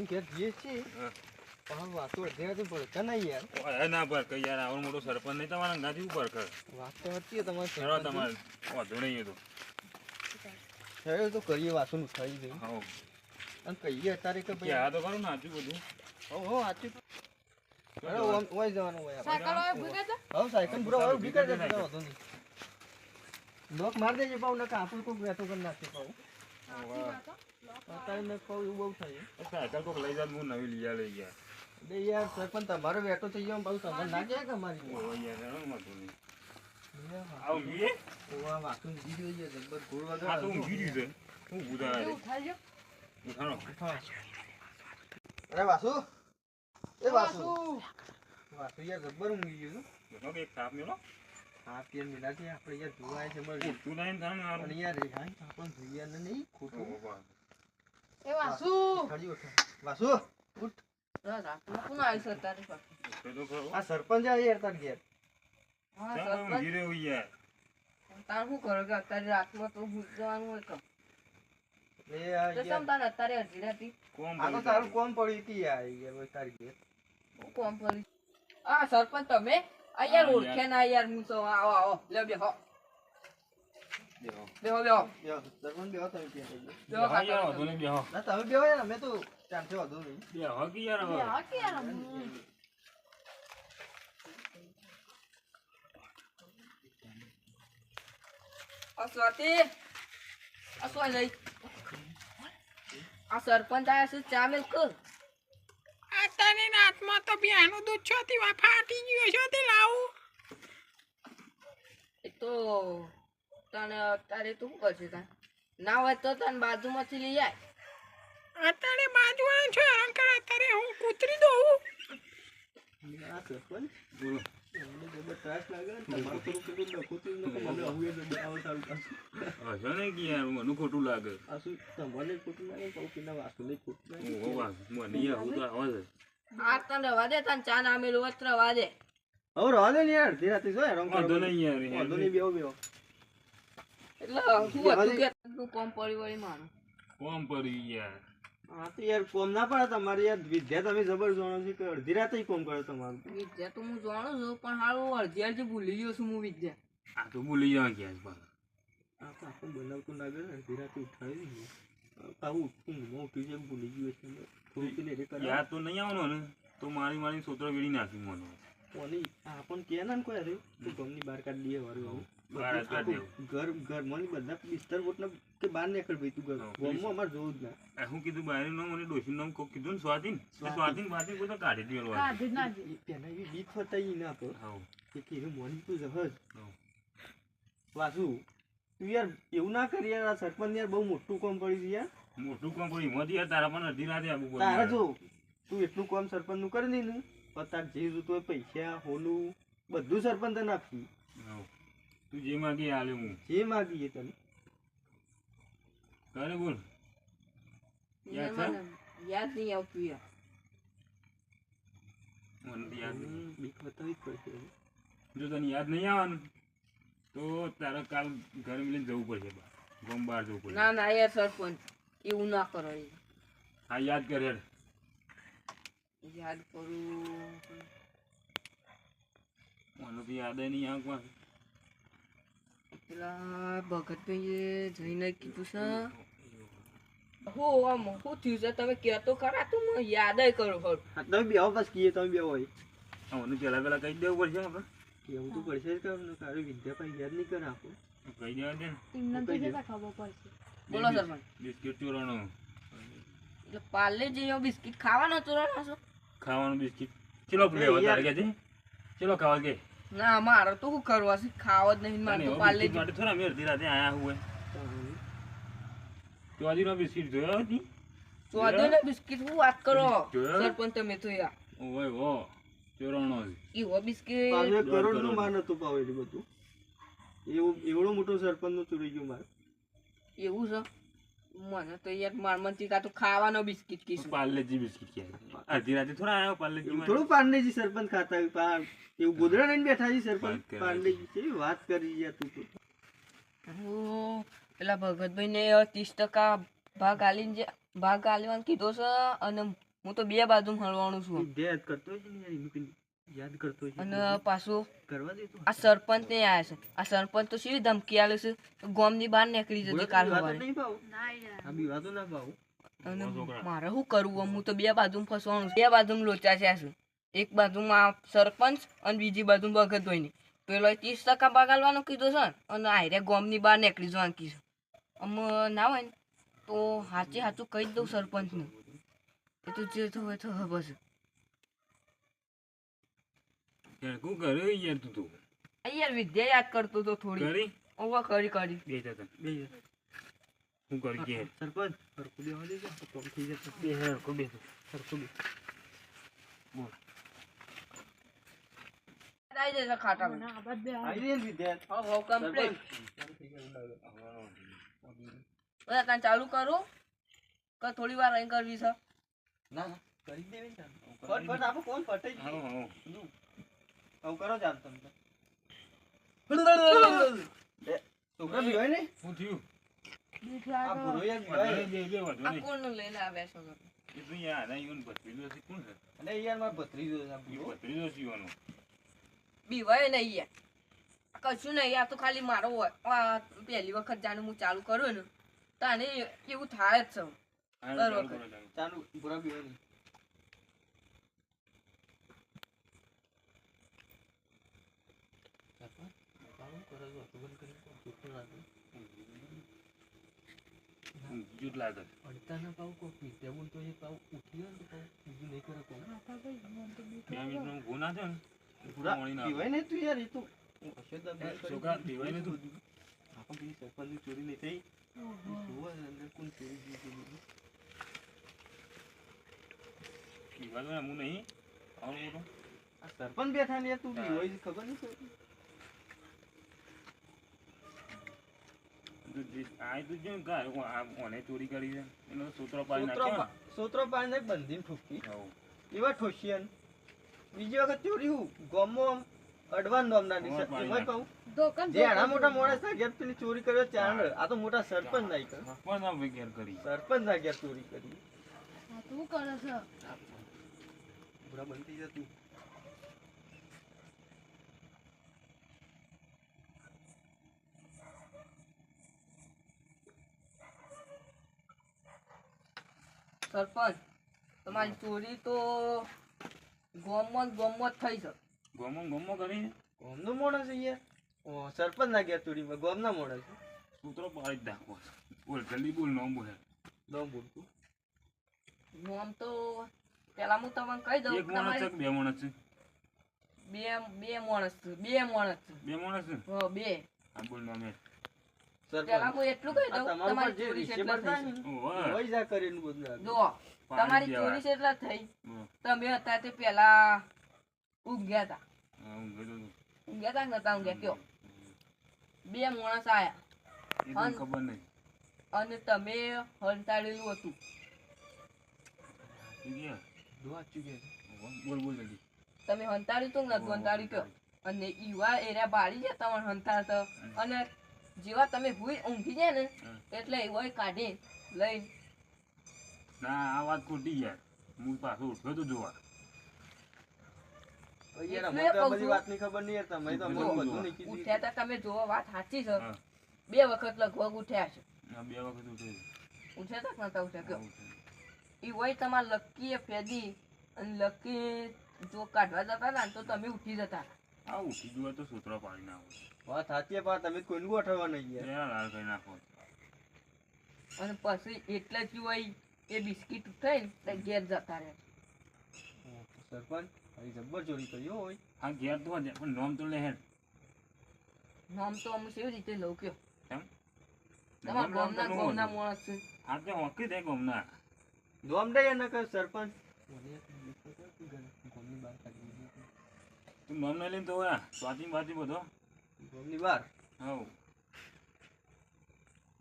ઘેર જઈએ છીએ પણ વાતો અધ્યાય તો પડે નહીં યાર. ઓય ના પર કે યાર આવડો મોટો સરપંચ નહીં તમારા ગાંધી ઉપર કર વાત તો હતી તમારે ચલો તમારે વાંધો નહીં એ તો થયો તો કરીએ વાસુનું થઈ ગયું હા અને કહીએ અત્યારે કે ભાઈ આ તો કરું ને આજુ બધું હો સાચું અરે ઓય જવાનું હોય સાયકલ હોય ભૂગા તો હવે સાયકલ પૂરા હોય ઊભી કરી દેજો વાંધો નહીં લોક માર દેજે પાઉ નકા આપણું કોક વેતો કરી નાખે પાઉ અત્યારે મેં કહું એવું બહુ થાય સાયકલ કોક લઈ જાય હું નવી લઈ ગયા બે યાર સરપંચ તમારો વેટો થઈ ગયો પાઉ તમને ના ગયા કે મારી ઓય યાર વાંધો નહીં આવ મીએ ઓવા વાસુન દીધી છે જબર ગોળ આ વગર તો ઊંઘી ગયું છે હું ગુદા એવું થાય છે ઉઠાણો અરે વાસુ એ વાસુ વાસુ યાર જબર ઊંઘી ગયું તો કે એક તાપ મેલો હા પેન મિલાથી આપણે યાર જોવાય છે મળી તું નહીં થાને આ અને યાર હા આપણ જોઈએ ને નહીં ખોટું એ વાસુ ખડી ઉઠ વાસુ ઉઠ રાતમાં કોણ આવી છે તારી પાસે તો ખરો આ સરપંચ આ યાર તાર ઘેર હા ચાલ સરપંચ ઊંઘી રહ્યો યાર તાર શું કરો કે અત્યારે રાતમાં તો ભૂત જવાનું હોય તો એ આ તો યાર સમ તાર અત્યારે અડધી રાતી કોમ આ તો તારું કોમ પડી હતી યાર ભાઈ તારી ઘેર હું કોમ કરી આ સરપંચ તમે આ યાર ઓળખે ના યાર હું તો આવો આવો લે બેહો બેહો બેહો બેહો યો સરપંચ બેહો તમે ત્યાં થઈ બેહો હા યાર વાંધો નહીં બેહો ના તમે બેહો યાર અમે તો ચાલશે વાંધો નહીં બેહો કે યાર હવે બેહો કે યાર સ્વાતિ આ સોય લઈ આ સરપંચ આયા છે ચા મેલ કર અત્યારે રાતમાં તો બિયાનું દૂધ છોથી ફાટી ગયું છો તે લાવું એ તો તને અત્યારે તું શું કરશે તાન ના હોય તો તને બાજુમાંથી લઈ આય અત્યારે બાજુવાળા છો હેરાન કરે અત્યારે હું કૂતરી દઉં આ સરપંચ બોલો અમને જબર ત્રાસ લાગે ને તમારું થોડું પેલું લખોતું ન કે મને આવું એ આવું સારું પાછું હશે ને કે યાર મને ખોટું લાગે આ શું તમને ખોટું લાગે પાઉ પેલા વાસુ નહીં ખોટું લાગે ઓ વાહ મને યાર હું તો આવે છે આ તને રવા દે તને ચા ના મેલું વસ્ત્ર રવા દે હવે રહો દે ને યાર અડધી રાતે જો હેરાન કરો વાંધો નહીં યાર વાંધો નહીં બેહો બેહો એટલે હું હતું કે તું કોમ પડી વળી મારું કોમ પડી યાર હા તો યાર કોમ ના પડે તમારી યાર વિદ્યા તમે જબર જાણો છો કે અડધી રાતે કોમ કરે તમારું વિદ્યા તો હું જાણું છું પણ હારું અડધી અડધી ભૂલી ગયો છું હું વિદ્યા આ તો ભૂલી જવા ગયા છે પાછા. આ તો આપણને બનાવતું લાગે ને અડધી રાતે ઉઠાવી દઈએ આવું ઉઠું હું ઉઠી જાય ભૂલી ગયું છે થોડું પેલી રે કરે યાદ તો નહીં આવવાનો ને તો મારી સોતરો વેડી નાખી મને કોની આપણ કે ના કોઈ અરે તું ગમની બહાર કાઢ દઈએ વારું આવું બહાર જ કાઢ દેવું. ઘર મને બધા બિસ્તર બોટના કે બહાર નીકળ ભાઈ તું ઘર ગમમાં અમારે જોવું જ ના આ શું કીધું બહારનું નામ મને ડોશીનું નામ કોક કીધું ને સ્વાધીન બાધીન કોઈ તો કાઢી દેલો પેલા એવી બીક ફટાઈ ના તો હા કે કીધું મોની તું જહજ હા. વાસુ તું યાર એવું ના કરી યાર આ સરપંચ યાર બહુ મોટું કામ પડી છે યાર મોટું કામ પડી એમાંથી યાર તારા પણ અડધી રાતે આવું પડે તારે જો તું એટલું કામ સરપંચ નું કરી દે ને પણ તાર જે જોતું હોય પૈસા હોનું બધું સરપંચ તને આપી હા. તું જે માગી હાલે હું જે માગીએ તને કરે બોલ યાદ છે? મને યાદ નહીં આવતું યાર મને તો યાદ નહીં. બીક બતાવી જ પડશે જો તને યાદ નહીં આવવાનું તો તારે કાલ ઘરે મિલીને જવું પડશે ગામ બહાર જવું પડશે ના ના યાર સરપંચ એવું ના કરો યાર. હા યાદ કર યાર યાદ કરું મને તો યાદ નહીં આવે પેલા ભગતભાઈએ જઈને કીધું છે હો આમ શું થયું છે તમે કહેતો ખરા તો મને યાદ કરો ખરું હા તમે બેહો બસ કીએ તમે બેહો હોય મને પેલા કહી દેવું પડશે આપણે કેવું તો પડશે જ કામ તારું વિદ્યા પાસે યાદ નહીં કરે આપો કહી દેવા દે ને એમને તો જતા ખબર પડશે બોલો સરપંચ બિસ્કિટ ચોરાનો એટલે પાર્લેજી બિસ્કિટ ખાવાનો ચોરાનો છો ખાવાનું બિસ્કિટ ચલો લેવા તારે કે છે ચલો ખાવા કે ના મારે તો શું કરવા છે ખાવા જ નહીં મારે તો પાર્લેજી માટે થોડા મેં અડધી રાતે આયા હુએ તો આજનો બિસ્કિટ જોયો હતી તો અદોને બિસ્કિટ હું વાત કરો જોયો? સરપંચ તમે તો યાર ઓય ઓ ચોરાનો ઈવો બિસ્કિટ પાછું 1 કરોડ નું માન હતું પાવ એટલું બધું એવું એવડો મોટો સરપંચ નું ચોરી ગયું મારે એવું છે મને તો યાર મારમંતી કા તો ખાવાનો બિસ્કિટ કીશું પાર્લેજી બિસ્કિટ કે અડધી રાતે થોડા આયો પાર્લેજી એવું થોડું પાંડેજી સરપંચ ખાતા હોય પાર એવું ગોદડા લઈને બેઠા છે સરપંચ વાત કરે. પાંડેજી કેવી વાત કરી યાર તું તો હું પેલા ભગતભાઈ ને 30% ભાગ આલીને ભાગ આલવાનું કીધો છે અને હું તો બે બાજુ હલવાનું છું વિદ્યા યાદ કરતો હોય છે ને યાર એનું કંઈ યાદ કરતો હોય છે અને પાછું કરવા દે તું આ સરપંચ ને આવ્યા છે આ સરપંચ તો સીધી ધમકી આલે છે ગામની બહાર નીકળી જતી કાલ સવારે નહીં પાવ આ બીવાતો ના પાવ અને મારે શું કરવું હું તો બે બાજુ ફસવાનું બે બાજુ લોચા છે એક બાજુમાં સરપંચ અને બીજી બાજુ ભગત હોય ને પેલો 30% બગાડવાનું કીધું છે અને આયરે ગામની બહાર નીકળી જવાનું કીધું અમે ના હોય ને તો સાચું કહી જ દઉં સરપંચને એ તો જે થયું એ તો ખબર છે શું કર્યું યાર તું યાર વિદ્યા યાદ કરતો તો થોડી કરી ઓવા કરી બે જતા બે શું કરી કે સરપંચ સરખું બેવા દે છે તો થઈ જશે બે હરકો બે સરખું બે બોલ આવી જશે ખાટામાં આવી રે વિદ્યા હવે કમ્પ્લીટ થઈ ગયા બધા ત્યાં ચાલુ કરો કે થોડી વાર અહીં કરવી છે ના ના કરી દેવી ને ફટ આપો કોણ ફટાઈ હા ગયું હા આવું કરો જામ તમે છોકરા બી હોય ને શું થયું આ ભૂરો યાર બી હોય બે વાંધો આ નહીં કોણ લઈને આવ્યા છો એ તો યાર આના ઈવન ભત્રીજો છે કોણ છે અને યાર માર ભત્રીજો છે આ એ ભૂરો ભત્રીજો છે ઈવાનો બીવાય નહીં યાર કશું નહીં યાર તો ખાલી મારો હોય આ પહેલી વખત જાણે હું ચાલુ કરું ને તો આને એવું થાય જ છે દર વખત ચાલુ ભૂરા બી હોય નહીં જૂટ લાગે અડતા ના પાવ કોક વિદ્યા બોલતો એ પાવ ઉઠી ગયો ને તો પાવ બીજું નહીં કરે કોણ 2 મિનિટનો ગુના છે ને પૂરા મળી ના પીવાય ને તું યાર એ તો હશે તો છોકરા પીવાય ને તું આપણ પેલી સરપંચની ચોરી નહીં થઈ જોવા અંદર કોણ ચોરી ગઈ પીવા તો હું નહીં આવડું મોટું આ સરપંચ બેઠા ને યાર તું બી હોય ખબર નહીં પડતી આ તો જો ઘર ઓને ચોરી કરી છે એનો સૂત્રો પાડી નાખ્યો સોત્રો પાડીને બંધીને ઠોકી હવ એવા ઠોસિયન બીજી વખત ચોરી હું ગોમમાં અડવાન નોમના ની એમાં કહું જે આના મોટા મોડા છે ઘેર પેલી ચોરી કર્યો ચાંદ આ તો મોટા સરપંચ ના કર પણ ના વિકેર કરી સરપંચ ના ઘેર ચોરી કરી તું કરે છે પૂરા બંધ થઈ જતું સરપંચ તમારી ચોરી તો ગોમમાં જ થઈ છે ગમો કરી ગોમનો મોણસ છે યાર ઓ સરપંચ ના ઘેર ચોરીમાં ગોમના મોણસ છે સૂત્રો પાડી જ નાખો બોલ જલ્દી બોલ નો બોલ દમ બોલતું આમ તો પેલા હું તમને કહી દઉં એક માણસ છે કે બે માણસ છે બે માણસ છે બે માણસ છે બે માણસ છે હો બે આ બોલ નો મેં પેલા હું એટલું કહી દઉં તમારું તમારી જે ચોરી રિસીવર કેટલા થાય થઈ ને ઓવા હોય જા કરીને બધું લાગે. જો તમારી ચોરી કેટલા થઈ તમે હતા તે પેલા ઊંઘ્યા હતા ઊંઘ્યા હતા કે નતા ઊંઘ્યા કયો બે માણસ આયા ખબર નહીં અને તમે હંતાડેલું હતું દુઆ ચૂકે બોલ બોલ જલ્દી તમે હંતાડ્યું તું નતું હંતાડ્યું કયો અને ઈવા એરા બાળી ગયા તમારે હંતાડતા અને જેવા તમે ભૂઈ ઊંઘી જાય ને એટલે એવો કાઢી લઈ ના આ વાત ખોટી યાર હું પાછો ઉઠ્યો તો જોવા યાર અમને તો આ બધી વાતની ખબર નહીં યાર તમે તો અમને બધું નહીં કીધું ઉઠ્યા તા તમે જોવો વાત સાચી છે હા. બે વખત લગભગ ઉઠ્યા છે આ બે વખત ઉઠ્યો ઉઠ્યા તા કે નતા ઉઠ્યા કયો ઈ હોય તમારા લકી એ ફેદી અને લકી જો કાઢવા જતા હતા ને તો તમે ઉઠી જતા આ ઉઠી જોવા તો સૂત્રો પાડી નાખો વાત સાચી પણ તમે કોઈનું ગોઠવવા નહીં યાર યાર હાલ કરી નાખો અને પછી એટલે જ હોય એ બિસ્કીટ ઉઠાઈ ને ઘેર જતા રહે સરપંચ હરી જબ્બર ચોરી કર્યો હોય આ ઘેર તો હશે પણ નોમ તો લે હેડ નામ તો અમે કેવી રીતે લઉં કયો એમ તમારા ગામના માણસ છે આ તો હોકી દે ગમના દોમ દે એને કહ્યું સરપંચ ગોમની બહાર કાઢી દીધી. તું નોમ નહીં લઈને તો આ સ્વાતી બાતી બધો ગોમની બહાર હવ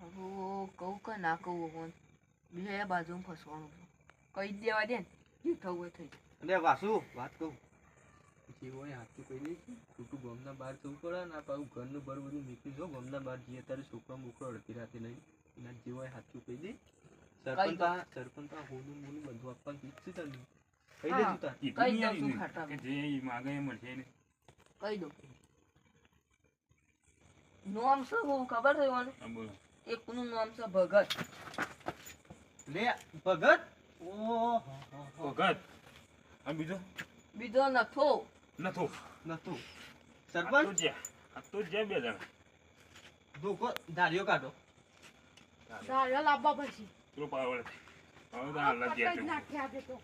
હવે કહું કે ના કહું કોણ બે બાજુ ફસવાનું છે કહી જ દેવા દે ને જે થવું હોય થઈ જાય અને વાસુ વાત કહું જે હોય હાથું કહી દઈશ ખોટું ગમના બહાર જવું પડે ને આ પાછું ઘરનું બરું બધું નીકળી જો ગમના બહાર જઈએ ત્યારે છોકરા બોકરો અડધી રાતે નહીં એના જે હોય હાથું કહી દઈ સરપંચ આ હોદું બોલું બધું આપવાનું ફિક્સ છે તને. કહી હા. દેજો તાર. કીધું કઈ નહીં યાર દઉં છું એને ખાટા કે જે ઈ માગે એ મળશે ને. કહી દો નામ શું બહુ ખબર છે મને હા, બોલો. એકનું નામ છે ભગત લે ભગત ઓહો ભગત. અને બીજો બીજો નથો નથો. નતું આ તો સરપંચ જ્યાં. આ તો જ્યાં બે જણા. ધોકો ધાર્યો કાઢો. દાળ લાવવા પછી પેલો પાવડે. હવે તો હાલ ગયા છે. નાખ્યા છે તો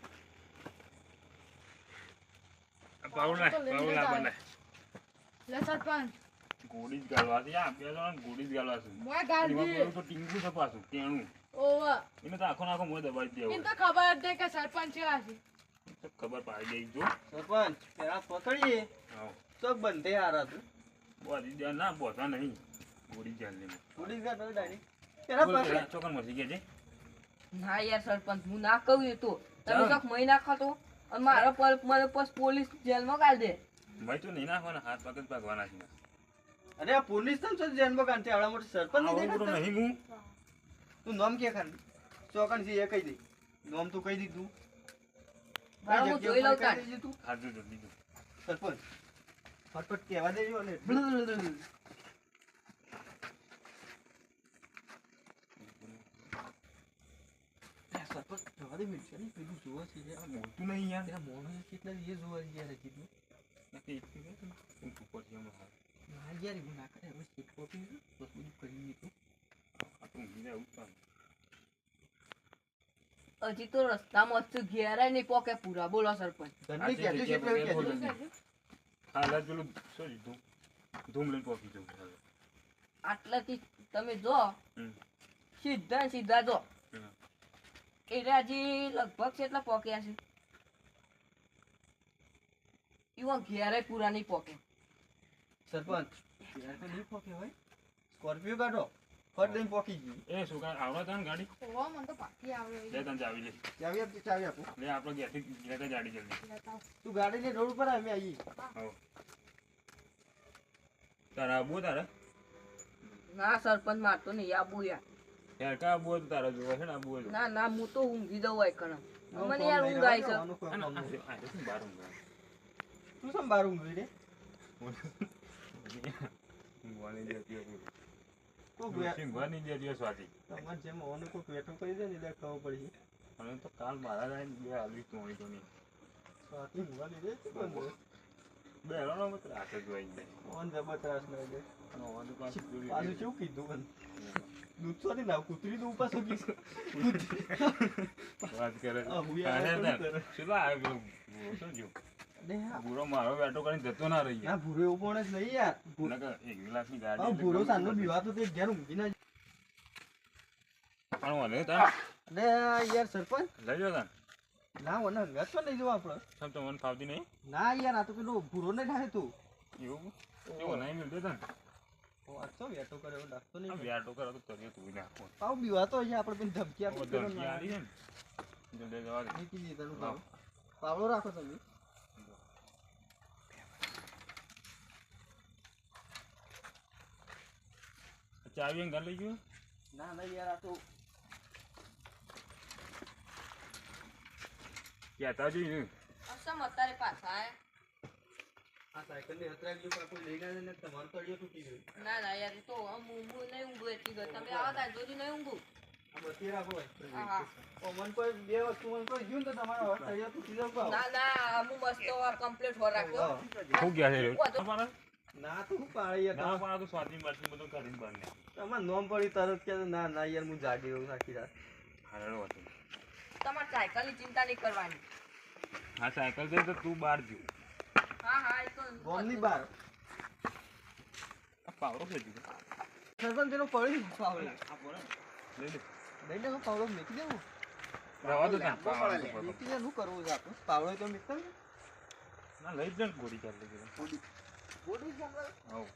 પાવડા પાવડા. લે સરપંચ ગોળી જ ગાળવા છે. આ બે જણા ગોળી જ ગાળવા છે. મોય એમાં ગાડી પેલું તો ટીંગું છે પાછું, ટેણું. ઓવા એને તો આખો નાખો મોં દબાવી દેવો. એમ તો ખબર જ નહીં કે સરપંચ કેવા છે તો ખબર પાડી ગઈ જો. સરપંચ પેલા પકડીએ આવો. તો બંધે હારા તું બોધી દે ના બોધા નહીં. ગોળી ચાલ લે. પોલીસ ગાર્ડ ડાયરેક્ટ પેલા પકડી ચોકન મસી ગયા છે. ના યાર સરપંચ હું ના કહું એ તો તમે કાંક મહી નાખો તો અને મારો પર મને બસ પોલીસ જેલમાં કાઢ દે ભાઈ તો નહીં નાખવાના, હાથ પગ જ ભાગવાના છે. અરે આ પોલીસ તમ છે જન્મ કાંઠે આવડા મોટો સરપંચ આવો નહીં બધો દેખાતો? નહીં હું. તું નામ કે ખાલી ચોકણ છે એ કહી દે નામ તો કહી દીધું બરાબર, હું જોઈ લઉં તાર. કહી દેજે તું હાથ જોડો લીધું. સરપંચ ફટફટ કહેવા દેજો ને સરપંચ જવા દે મિલશે નહીં પેલું જોવા છે આ બોલતું નહીં યાર. ત્યાં મોણો કેટલા એ જોવા ગયા છે કીધું નથી એક મિનિટ. હું ઉપર થી હમણાં હાથ. ના યાર એવું ના કરે હવે સીટ કોપી બસ બધું કરી દીધું આ તો ઊંઘી જાય એવું કામ. હજી તો રસ્તામાં જ ઘેરાય નહીં પોકે પૂરા બોલો સરપંચ ધનની કહેજો છે પેલું કહેજો હાલ જ પેલું શું લીધું? ધૂમ લઈને પોકી જવું. હાલ. આટલાથી તમે જો હમ. સીધા ને સીધા જો હમ. એટલે હજી લગભગ કેટલા પોક્યા છે એવા ઘેરાય પૂરા નહીં પોકે સરપંચ યાર તો નહીં પોકે હોય સ્કોર્પિયો કાઢો ફટ દઈને પોકી ગઈ એ શું કાંઈ આવડે તને ગાડી? ઓવા મને તો પાકી આવડે લે તને ચાવી લે. ચાવી આપો લે આપણે ઘેરથી લેતા ગાડી જલ્દી. લેતા તું ગાડી લઈને રોડ ઉપર અમે આવી આવો. તારા આબુ તારે? ના સરપંચ મારતો નહીં આબુ યાર યાર કા આબુ હતું તારા જોવા છે ને આબુ હતું. ના ના હું તો ઊંઘી દઉં હોય કણ મને યાર ઊંઘ આવી છે આ શું બાર ઊંઘ આવે? તું સમ બાર ઊંઘી રે ઊંઘવાની જતી હતી. કોક ઊંઘવાની જતી હતી સ્વાતિ. તમારે જેમ ઓનો કોક વેઠો કરી દે ને એટલે ખબર પડી અને તો કાલ મારા ગાય બે હાલવી તોણી તોણી. સ્વાતિ ઊંઘવાની રે શું બંધ બે હરણો મત રાતે જ વાઈ જાય. ઓન જબરદસ્ત ના દે અને ઓનું પાછું પેલું પાછું શું કીધું પણ દૂધ સોથી ના કૂતરી તો ઉપર શું કીધું વાત કરે. આ હુયા અરે થોડું તાર. કરે. ચલો આ પેલું ભૂરો શું જો? અરે હા. ભૂરો મારો બેઠો કરીને જતો ના રહી ના જાય. ભૂરો એવું પણ જ નહીં યાર નકર એક ગ્લાસની ગાડી હા એટલે ભૂરો ગમે સાંજનો તે બીવાતો તે ઘેર ઊંઘી ના પણ વાંધો નહીં તાર. અરે યાર સરપંચ લઈ જાઓ તાર. ના મને હંગાત પણ લઈ જવા આપણે સમ તમને ફાવતી નહીં? ના યાર આ તો પેલો ભૂરો ને થાય તું એવું? એવો નહીં મિલતો તાર. વાંચો વેટો કરે એવો લાગતો આ નહીં વ્યાટો કરો તો તરીકે તું નાખો. પાવ બીવાતો હશે આપણે પેલી ધમકી આપી હવે ધમકી આલી છે ને. જલ્દી જવા દે. નીકળી જઈએ તારું હા. પાવડો રાખો તમે ચાવી એને ઘર લઈ ગયું? ના ના યાર આ તો કહેતા જોઈ અસમ અત્યારે પાછા આયા આ સાયકલ ની હતરા ગયું પણ કોઈ લઈ ગયા ને તમારો તળિયો તૂટી ગયો ના ના યાર એ તો ઊંઘું નહીં ઊંઘું એટલી ઘર તમે આવો ત્યાં જોડી નહીં ઊંઘું આ બધી રાખો હા હા ઓ મન કોઈ બે વસ્તુ મન કોઈ ગયું ને તો તમારો તળિયો તૂટી જાવ પાવ ના ના હું મસ્ત કમ્પ્લીટ હો રાખ્યો હું ગયા છે રે? વાંધો. તમારા? ના તો હું પાડી યાર ના પણ આ તો સ્વાતી બાતી બધું કરીને બહાર ને. તમારે નોમ પડી તરત કે ના ના યાર હું જાગી રહ્યો આખી રાત હારડો હતો. તમારે સાયકલની ચિંતા નહીં કરવાની હા સાયકલ દે તો તું બહાર જો. હા હા એ તો ગોમની બહાર આ પાવડો છે તું. સરપંચ પેલો પડી પાવડો આ બોલે. લઈ લે. લઈ લે પાવડો મેકી દેવું રવા દો તાર. પાવડો તો પડો. મેકી દે શું કરવું છે આપણે પાવડો તો મેકતા ને ના લઈ જ ને ગોળી ચાલી ગઈ. બોડી બોડી સાંભળ આવ.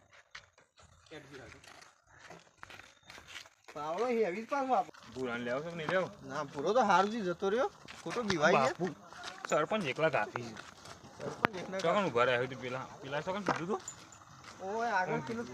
પાવડો હેવી જ પાછો આપ ભૂરાને લેવો છો કે નહીં લેવો? ના પૂરો તો હારું જતો રહ્યો ખોટો બીવાઈ ગયા બાપુ સરપંચ એકલા કાફી છે. સરપંચ એકના ચોકન ઉભા રહ્યા હોય તો પેલા પેલા ચોકન કીધું તું? ઓય આગળ પેલું